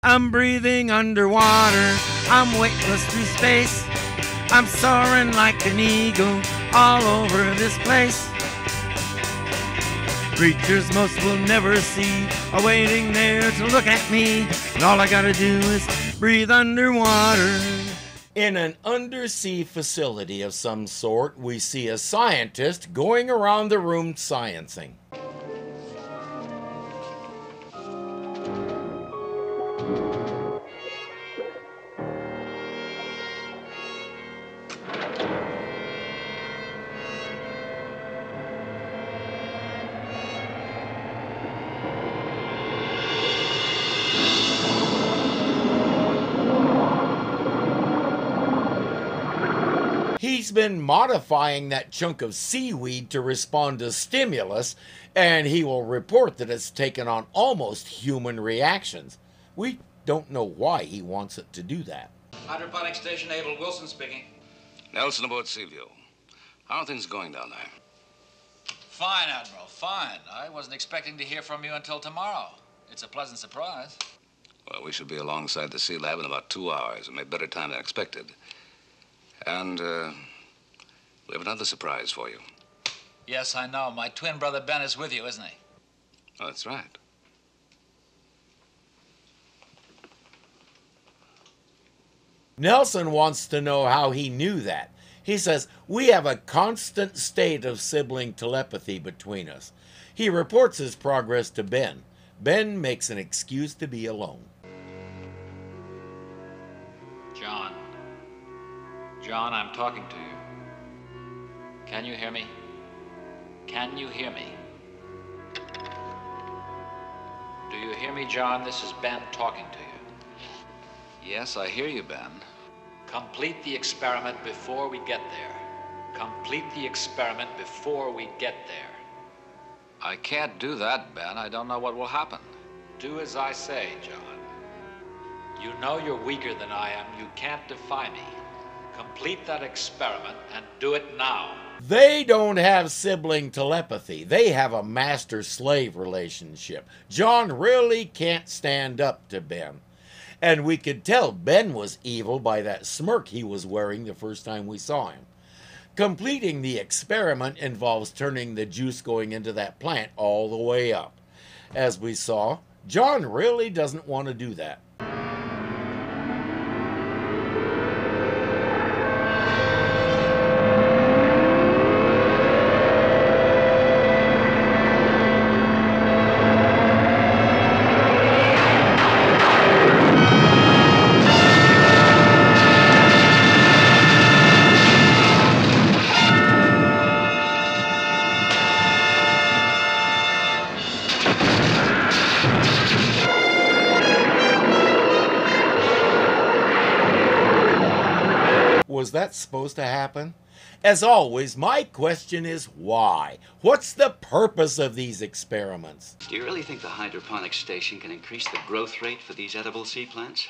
I'm breathing underwater, I'm weightless through space. I'm soaring like an eagle all over this place. Creatures most will never see are waiting there to look at me, and all I gotta do is breathe underwater. In an undersea facility of some sort, we see a scientist going around the room sciencing. He's been modifying that chunk of seaweed to respond to stimulus, and he will report that it's taken on almost human reactions. We don't know why he wants it to do that. Hydroponic Station Able, Wilson speaking. Nelson aboard Seaview. How are things going down there? Fine, Admiral, fine. I wasn't expecting to hear from you until tomorrow. It's a pleasant surprise. Well, we should be alongside the Sea Lab in about 2 hours. It may be better time than expected. And, we have another surprise for you. Yes, I know. My twin brother Ben is with you, isn't he? Oh, that's right. Nelson wants to know how he knew that. He says, we have a constant state of sibling telepathy between us. He reports his progress to Ben. Ben makes an excuse to be alone. John, I'm talking to you. Can you hear me? Can you hear me? Do you hear me, John? This is Ben talking to you. Yes, I hear you, Ben. Complete the experiment before we get there. Complete the experiment before we get there. I can't do that, Ben. I don't know what will happen. Do as I say, John. You know you're weaker than I am. You can't defy me. Complete that experiment and do it now. They don't have sibling telepathy. They have a master-slave relationship. John really can't stand up to Ben. And we could tell Ben was evil by that smirk he was wearing the first time we saw him. Completing the experiment involves turning the juice going into that plant all the way up. As we saw, John really doesn't want to do that. Was that supposed to happen? As always, my question is why? What's the purpose of these experiments? Do you really think the hydroponic station can increase the growth rate for these edible sea plants?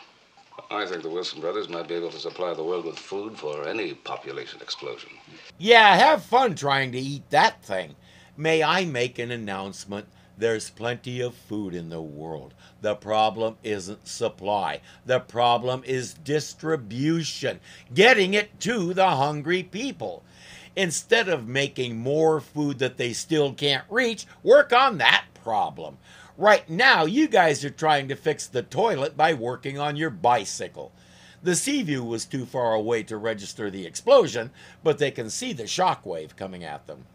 I think the Wilson brothers might be able to supply the world with food for any population explosion. Yeah, have fun trying to eat that thing. May I make an announcement? There's plenty of food in the world. The problem isn't supply. The problem is distribution. Getting it to the hungry people. Instead of making more food that they still can't reach, work on that problem. Right now, you guys are trying to fix the toilet by working on your bicycle. The Seaview was too far away to register the explosion, but they can see the shockwave coming at them.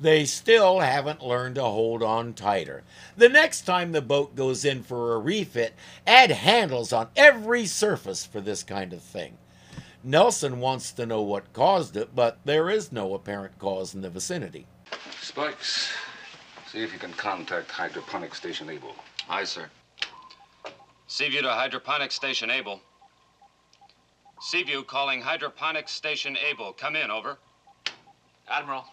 They still haven't learned to hold on tighter. The next time the boat goes in for a refit, add handles on every surface for this kind of thing. Nelson wants to know what caused it, but there is no apparent cause in the vicinity. Spikes, see if you can contact Hydroponic Station Able. Aye, sir. Seaview to Hydroponic Station Able. Seaview calling Hydroponic Station Able. Come in, over. Admiral.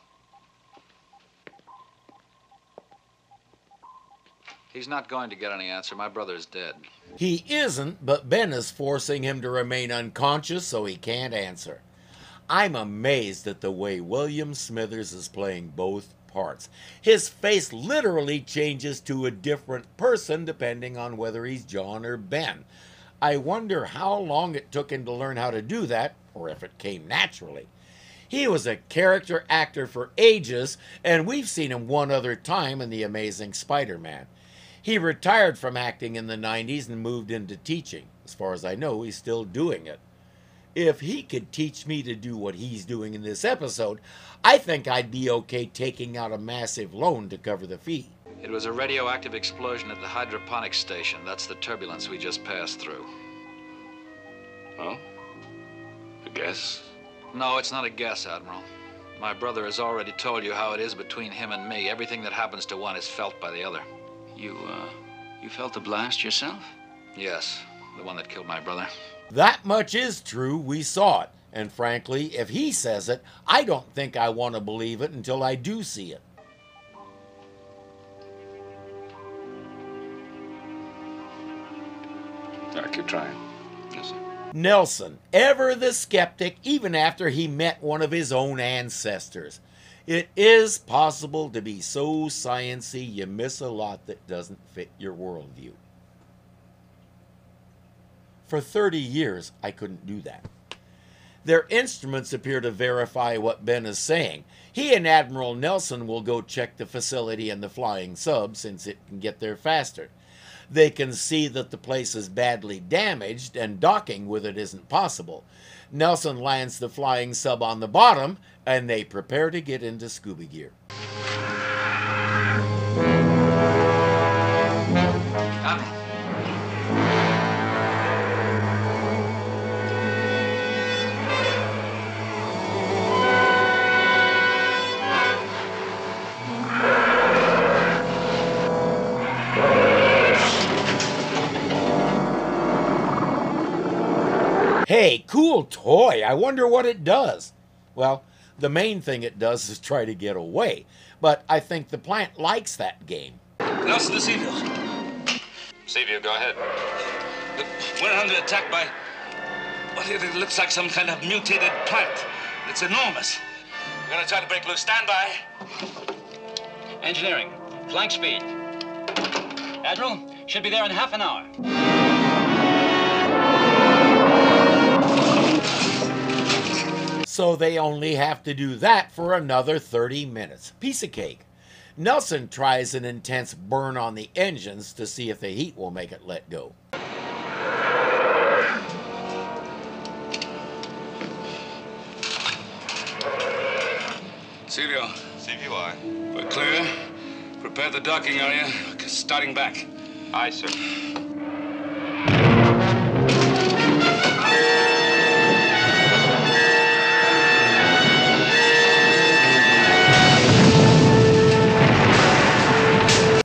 He's not going to get any answer. My brother's dead. He isn't, but Ben is forcing him to remain unconscious so he can't answer. I'm amazed at the way William Smithers is playing both parts. His face literally changes to a different person depending on whether he's John or Ben. I wonder how long it took him to learn how to do that, or if it came naturally. He was a character actor for ages, and we've seen him one other time in The Amazing Spider-Man. He retired from acting in the 90s and moved into teaching. As far as I know, he's still doing it. If he could teach me to do what he's doing in this episode, I think I'd be okay taking out a massive loan to cover the fee. It was a radioactive explosion at the hydroponics station. That's the turbulence we just passed through. Oh? A guess? No, it's not a guess, Admiral. My brother has already told you how it is between him and me. Everything that happens to one is felt by the other. You felt the blast yourself? Yes, the one that killed my brother. That much is true, we saw it. And frankly, if he says it, I don't think I want to believe it until I do see it. Yeah, keep trying. Yes, sir. Nelson, ever the skeptic, even after he met one of his own ancestors. It is possible to be so science-y you miss a lot that doesn't fit your worldview. For 30 years, I couldn't do that. Their instruments appear to verify what Ben is saying. He and Admiral Nelson will go check the facility and the flying sub since it can get there faster. They can see that the place is badly damaged and docking with it isn't possible. Nelson lands the flying sub on the bottom and they prepare to get into scuba gear. Copy. Hey, cool toy. I wonder what it does. Well, the main thing it does is try to get away. But I think the plant likes that game. Nelson to Seaview. Seaview, go ahead. We're under attack by what it looks like some kind of mutated plant. It's enormous. We're gonna try to break loose. Stand by. Engineering, flank speed. Admiral, should be there in half an hour. So they only have to do that for another 30 minutes. Piece of cake. Nelson tries an intense burn on the engines to see if the heat will make it let go. Seaview. Seaview, aye. We're clear. Prepare the docking area. Starting back. Aye, sir.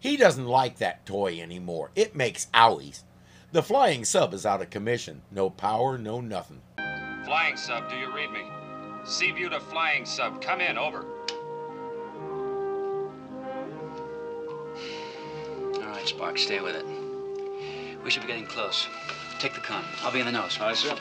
He doesn't like that toy anymore. It makes owies. The flying sub is out of commission. No power, no nothing. Flying sub, do you read me? Seaview to flying sub. Come in, over. All right, Spark, stay with it. We should be getting close. Take the con. I'll be in the nose. All right, sir.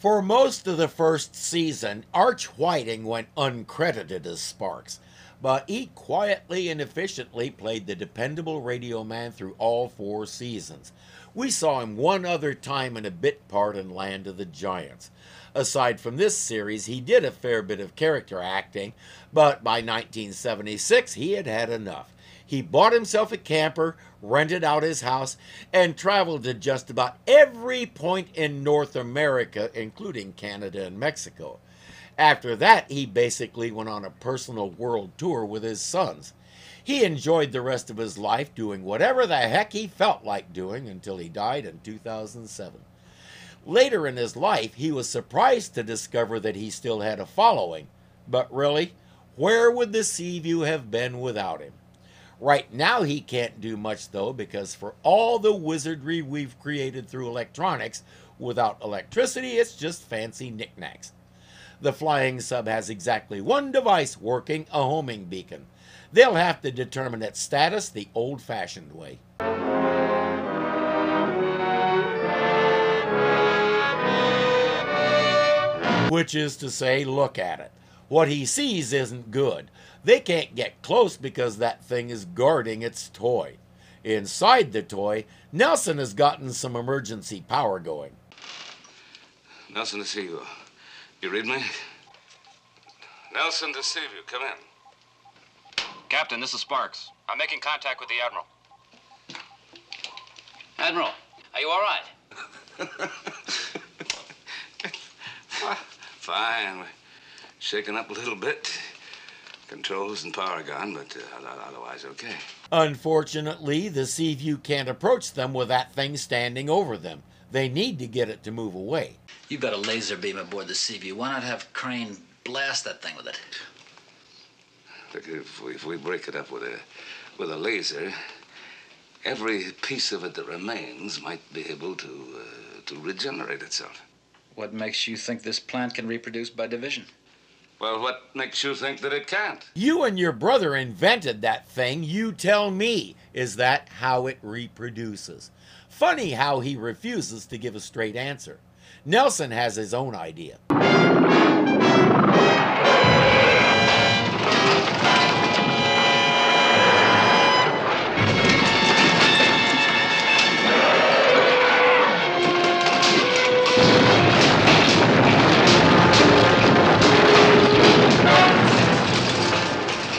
For most of the first season, Arch Whiting went uncredited as Sparks, but he quietly and efficiently played the dependable radio man through all 4 seasons. We saw him one other time in a bit part in Land of the Giants. Aside from this series, he did a fair bit of character acting, but by 1976 he had had enough. He bought himself a camper, rented out his house, and traveled to just about every point in North America, including Canada and Mexico. After that, he basically went on a personal world tour with his sons. He enjoyed the rest of his life doing whatever the heck he felt like doing until he died in 2007. Later in his life, he was surprised to discover that he still had a following. But really, where would the Seaview have been without him? Right now he can't do much though, because for all the wizardry we've created through electronics, without electricity it's just fancy knickknacks. The flying sub has exactly one device working, a homing beacon. They'll have to determine its status the old-fashioned way. which is to say, look at it. What he sees isn't good. They can't get close because that thing is guarding its toy. Inside the toy, Nelson has gotten some emergency power going. Nelson to Seaview. You read me? Nelson to Seaview, come in. Captain, this is Sparks. I'm making contact with the Admiral. Admiral, are you all right? Fine. We're shaken up a little bit. Controls and power gone, but otherwise okay. Unfortunately, the Seaview can't approach them with that thing standing over them. They need to get it to move away. You've got a laser beam aboard the Seaview. Why not have Crane blast that thing with it? Look, if we break it up with a laser, every piece of it that remains might be able to regenerate itself. What makes you think this plant can reproduce by division? Well, what makes you think that it can't? You and your brother invented that thing, you tell me. Is that how it reproduces? Funny how he refuses to give a straight answer. Nelson has his own idea.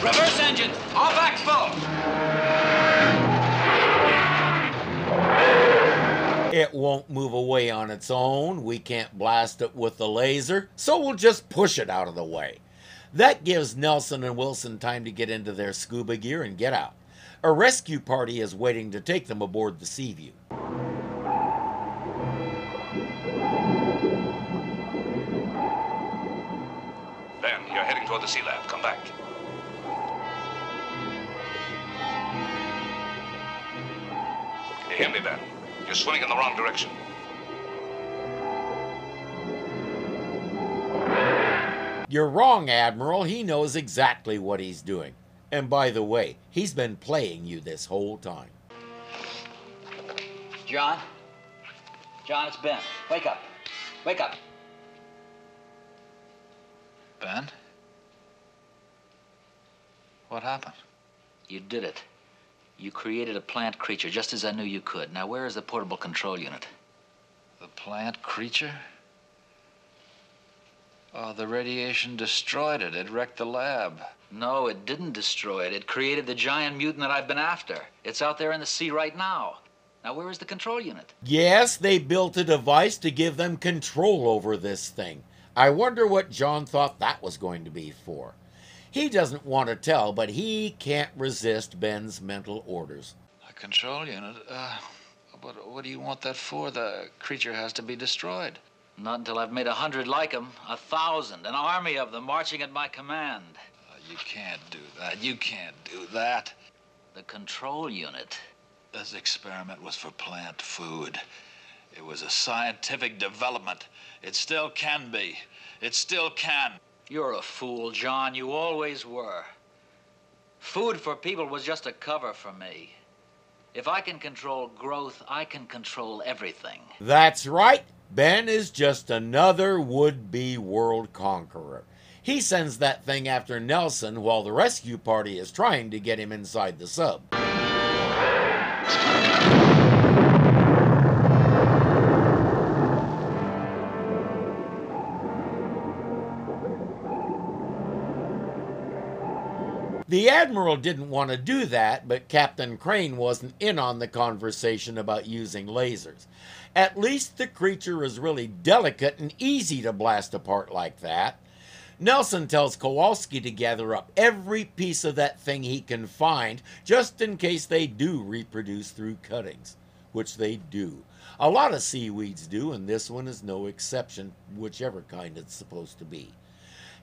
Reverse engine, all back full. It won't move away on its own. We can't blast it with the laser, so we'll just push it out of the way. That gives Nelson and Wilson time to get into their scuba gear and get out. A rescue party is waiting to take them aboard the Seaview. Ben, you're heading toward the sea lab. Come back. You hear me, Ben? You're swimming in the wrong direction. You're wrong, Admiral. He knows exactly what he's doing. And by the way, he's been playing you this whole time. John? John, it's Ben. Wake up. Wake up. Ben? What happened? You did it. You created a plant creature just as I knew you could. Now, where is the portable control unit? The plant creature? Oh, the radiation destroyed it. It wrecked the lab. No, it didn't destroy it. It created the giant mutant that I've been after. It's out there in the sea right now. Now, where is the control unit? Yes, they built a device to give them control over this thing. I wonder what John thought that was going to be for. He doesn't want to tell, but he can't resist Ben's mental orders. A control unit? What do you want that for? The creature has to be destroyed. Not until I've made 100 like him, 1,000, an army of them marching at my command. You can't do that. You can't do that. The control unit. This experiment was for plant food. It was a scientific development. It still can be. It still can. You're a fool, John. You always were. Food for people was just a cover for me. If I can control growth, I can control everything. That's right. Ben is just another would-be world conqueror. He sends that thing after Nelson while the rescue party is trying to get him inside the sub. The Admiral didn't want to do that, but Captain Crane wasn't in on the conversation about using lasers. At least the creature is really delicate and easy to blast apart like that. Nelson tells Kowalski to gather up every piece of that thing he can find, just in case they do reproduce through cuttings, which they do. A lot of seaweeds do, and this one is no exception, whichever kind it's supposed to be.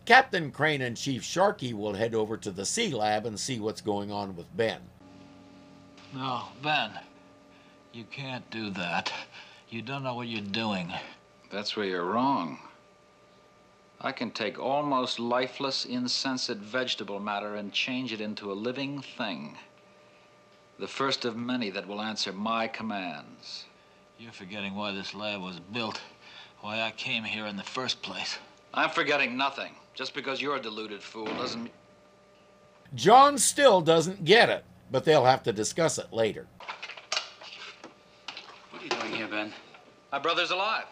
Captain Crane and Chief Sharkey will head over to the Sea Lab and see what's going on with Ben. No, Ben, you can't do that. You don't know what you're doing. That's where you're wrong. I can take almost lifeless, insensate vegetable matter and change it into a living thing. The first of many that will answer my commands. You're forgetting why this lab was built, why I came here in the first place. I'm forgetting nothing. Just because you're a deluded fool doesn't mean... John still doesn't get it, but they'll have to discuss it later. What are you doing here, Ben? My brother's alive.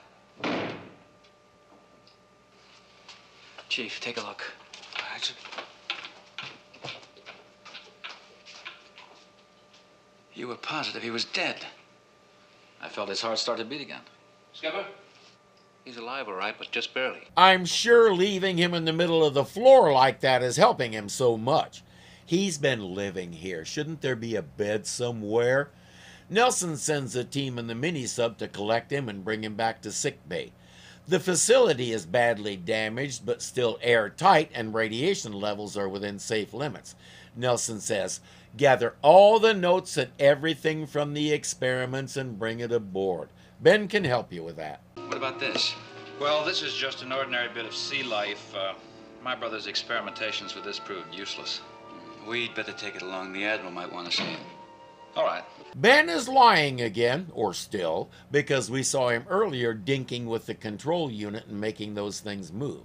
Chief, take a look. You were positive he was dead. I felt his heart start to beat again. Skipper? He's alive, all right, but just barely. I'm sure leaving him in the middle of the floor like that is helping him so much. He's been living here. Shouldn't there be a bed somewhere? Nelson sends a team in the mini-sub to collect him and bring him back to sickbay. The facility is badly damaged, but still airtight, and radiation levels are within safe limits. Nelson says, gather all the notes and everything from the experiments and bring it aboard. Ben can help you with that. What about this? Well, this is just an ordinary bit of sea life. My brother's experimentations with this proved useless. We'd better take it along. The Admiral might want to see it. All right. Ben is lying again, or still, because we saw him earlier dinking with the control unit and making those things move.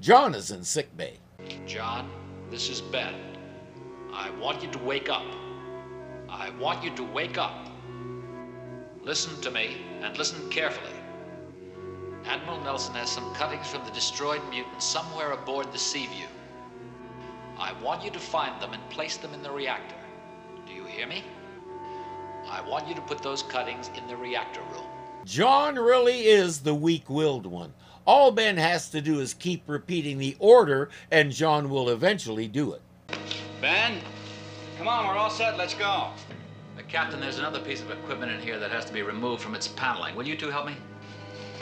John is in sickbay. John, this is Ben. I want you to wake up. I want you to wake up. Listen to me, and listen carefully. Admiral Nelson has some cuttings from the destroyed mutant somewhere aboard the Seaview. I want you to find them and place them in the reactor. Do you hear me? I want you to put those cuttings in the reactor room. John really is the weak-willed one. All Ben has to do is keep repeating the order, and John will eventually do it. Ben? Come on, we're all set. Let's go. Captain, there's another piece of equipment in here that has to be removed from its paneling. Will you two help me?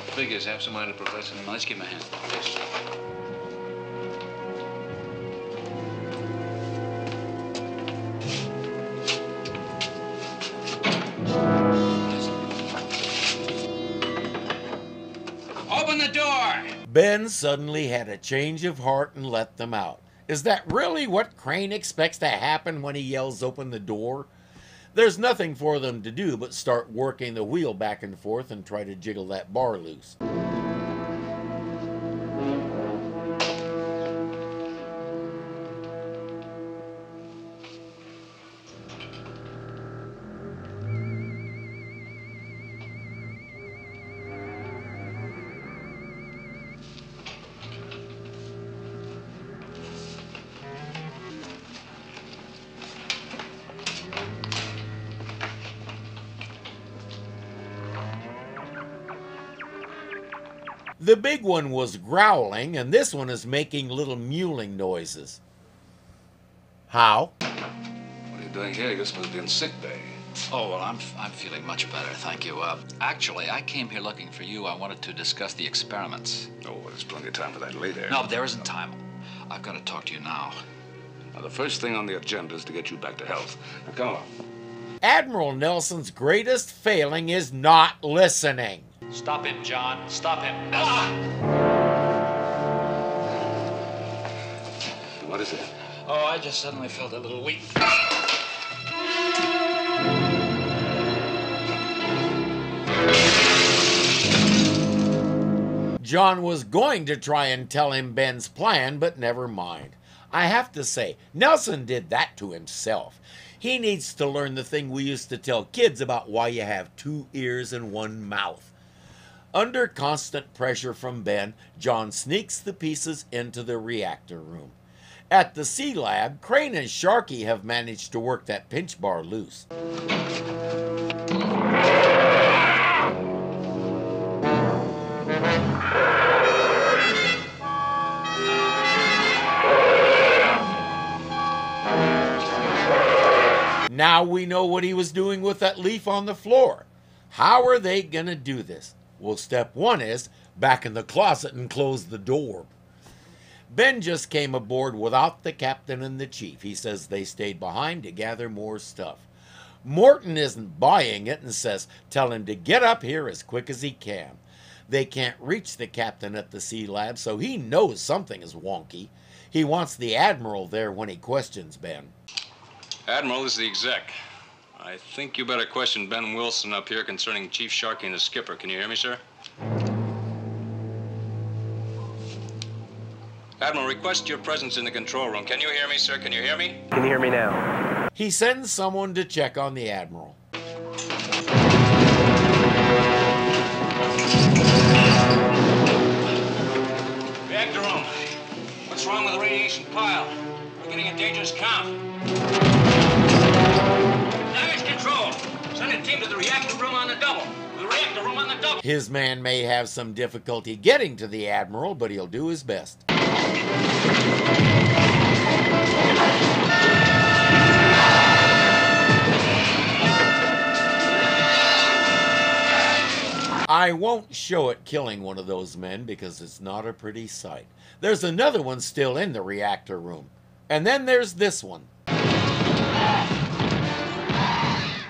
Figures, absent-minded professor. Now, let's give him a hand. Yes. Open the door! Ben suddenly had a change of heart and let them out. Is that really what Crane expects to happen when he yells open the door? There's nothing for them to do but start working the wheel back and forth and try to jiggle that bar loose. The big one was growling, and this one is making little mewling noises. How? What are you doing here? You're supposed to be in sick bay. Oh, well, I'm feeling much better, thank you. Actually, I came here looking for you. I wanted to discuss the experiments. Oh, well, there's plenty of time for that later. No, but there isn't time. I've got to talk to you now. Now, the first thing on the agenda is to get you back to health. Now, come on. Admiral Nelson's greatest failing is not listening. Stop him, John. Stop him. Nelson. What is it? Oh, I just suddenly felt a little weak. John was going to try and tell him Ben's plan, but never mind. I have to say, Nelson did that to himself. He needs to learn the thing we used to tell kids about why you have 2 ears and 1 mouth. Under constant pressure from Ben, John sneaks the pieces into the reactor room. At the Sea Lab, Crane and Sharky have managed to work that pinch bar loose. Now we know what he was doing with that leaf on the floor. How are they going to do this? Well, step 1 is back in the closet and close the door. Ben just came aboard without the captain and the chief. He says they stayed behind to gather more stuff. Morton isn't buying it and says tell him to get up here as quick as he can. They can't reach the captain at the Sea Lab, so he knows something is wonky. He wants the Admiral there when he questions Ben. Admiral, this is the exec. I think you better question Ben Wilson up here concerning Chief Sharkey and the skipper. Can you hear me, sir? Admiral, request your presence in the control room. Can you hear me, sir? Can you hear me? Can you hear me now? He sends someone to check on the Admiral. Reactor room. What's wrong with the radiation pile? We're getting a dangerous count. Damage control. Send a team to the reactor room on the double. The reactor room on the double. His man may have some difficulty getting to the Admiral, but he'll do his best. I won't show it killing one of those men because it's not a pretty sight. There's another one still in the reactor room. And then there's this one. I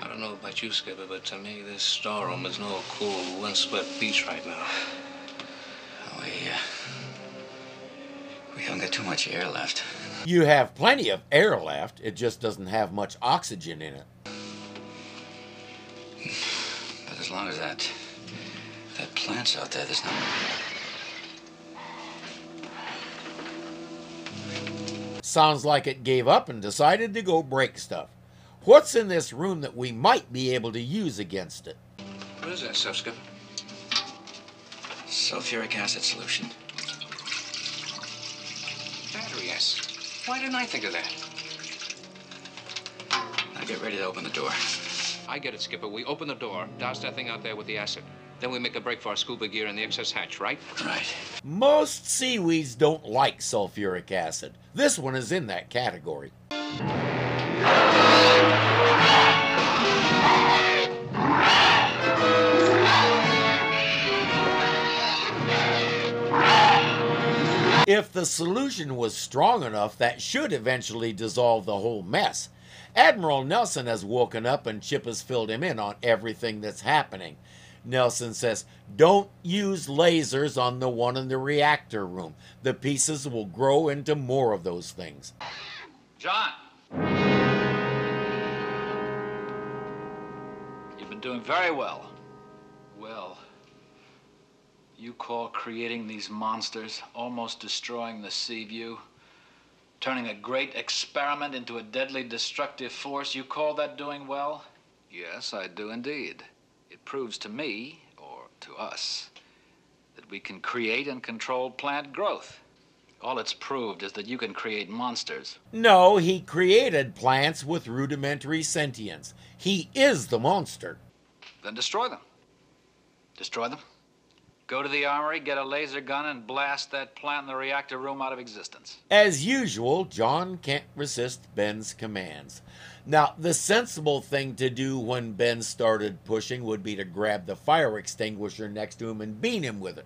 don't know about you, Skipper, but to me, this storeroom is no cool, windswept beach right now. We haven't got too much air left. You have plenty of air left, it just doesn't have much oxygen in it. But as long as that plant's out there, there's nothing. Sounds like it gave up and decided to go break stuff. What's in this room that we might be able to use against it? What is that stuff, Skip? Sulfuric acid solution. Battery acid. Why didn't I think of that? Now get ready to open the door. I get it, Skipper. We open the door, douse that thing out there with the acid. Then we make a break for our scuba gear in the excess hatch, right? Right. Most seaweeds don't like sulfuric acid. This one is in that category. If the solution was strong enough, that should eventually dissolve the whole mess. Admiral Nelson has woken up and Chip has filled him in on everything that's happening. Nelson says, don't use lasers on the one in the reactor room. The pieces will grow into more of those things. John! You've been doing very well. Well, you call creating these monsters, almost destroying the Seaview, turning a great experiment into a deadly destructive force, you call that doing well? Yes, I do indeed. It proves to me, or to us, that we can create and control plant growth. All it's proved is that you can create monsters. No, he created plants with rudimentary sentience. He is the monster. Then destroy them. Destroy them. Go to the armory, get a laser gun, and blast that plant in the reactor room out of existence. As usual, John can't resist Ben's commands. Now, the sensible thing to do when Ben started pushing would be to grab the fire extinguisher next to him and beat him with it.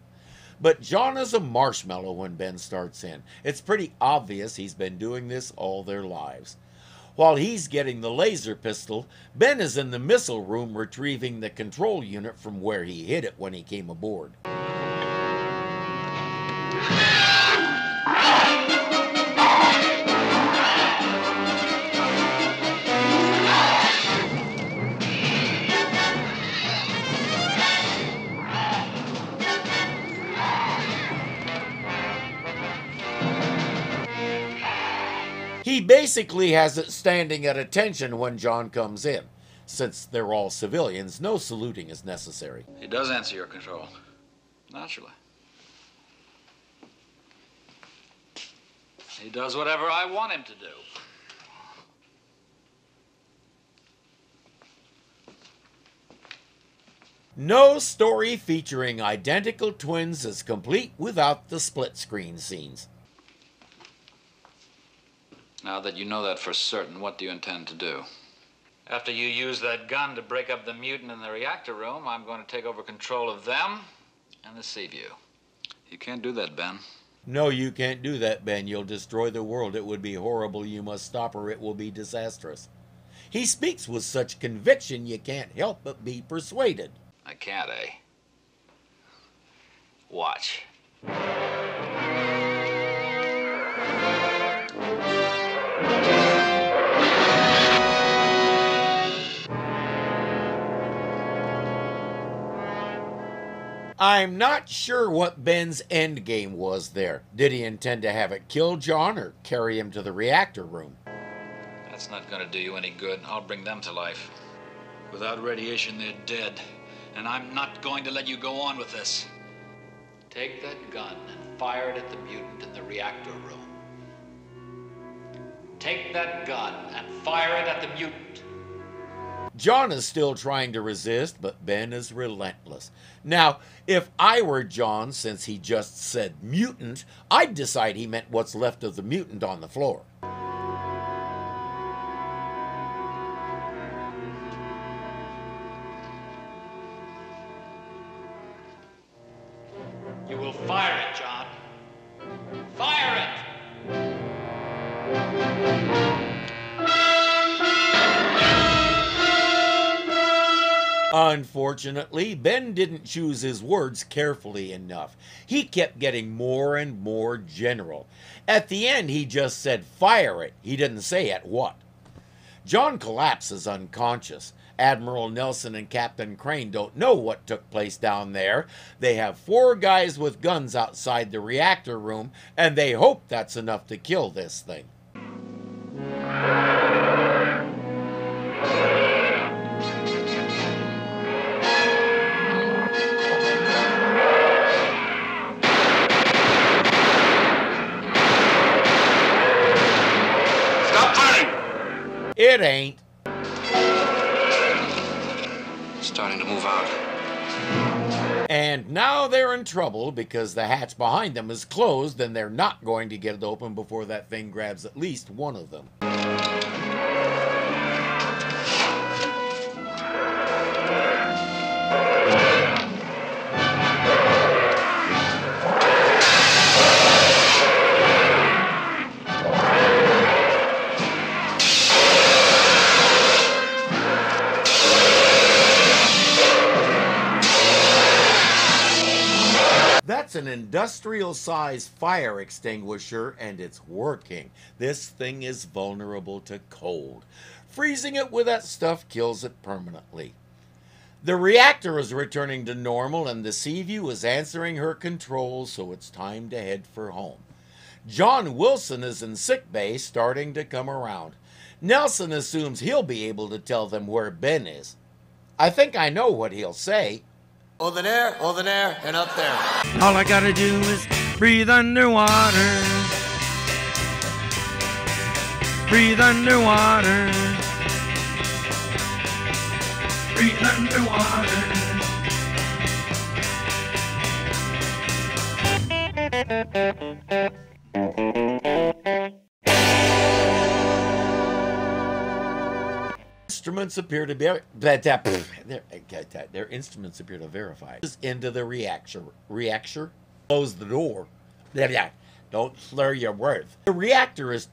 But John is a marshmallow when Ben starts in. It's pretty obvious he's been doing this all their lives. While he's getting the laser pistol, Ben is in the missile room retrieving the control unit from where he hid it when he came aboard. He basically has it standing at attention when John comes in. Since they're all civilians, no saluting is necessary. He does answer your control. Naturally. He does whatever I want him to do. No story featuring identical twins is complete without the split screen scenes. Now that you know that for certain, what do you intend to do? After you use that gun to break up the mutant in the reactor room, I'm going to take over control of them and the Seaview. You can't do that, Ben. No, you can't do that, Ben. You'll destroy the world. It would be horrible. You must stop or it will be disastrous. He speaks with such conviction you can't help but be persuaded. I can't, eh? Watch. I I'm not sure what Ben's endgame was there. Did he intend to have it kill John or carry him to the reactor room? That's not going to do you any good. I'll bring them to life. Without radiation, they're dead. And I'm not going to let you go on with this. Take that gun and fire it at the mutant in the reactor room. Take that gun and fire it at the mutant. John is still trying to resist, but Ben is relentless. Now, if I were John, since he just said mutant, I'd decide he meant what's left of the mutant on the floor. You will fire it, John. Fire it! Unfortunately, Ben didn't choose his words carefully enough. He kept getting more and more general. At the end, he just said, fire it. He didn't say at what. John collapses unconscious. Admiral Nelson and Captain Crane don't know what took place down there. They have 4 guys with guns outside the reactor room, and they hope that's enough to kill this thing. Stop firing! It ain't. Starting to move out. And now they're in trouble because the hatch behind them is closed and they're not going to get it open before that thing grabs at least one of them. That's an industrial-sized fire extinguisher, and it's working. This thing is vulnerable to cold. Freezing it with that stuff kills it permanently. The reactor is returning to normal, and the Seaview is answering her controls, so it's time to head for home. John Wilson is in sickbay, starting to come around. Nelson assumes he'll be able to tell them where Ben is. I think I know what he'll say. Over there, and up there. All I gotta do is breathe underwater. Breathe underwater. Breathe underwater. Instruments appear to be their instruments appear to verify. Into the reactor. Close the door. Don't slur your words. The reactor is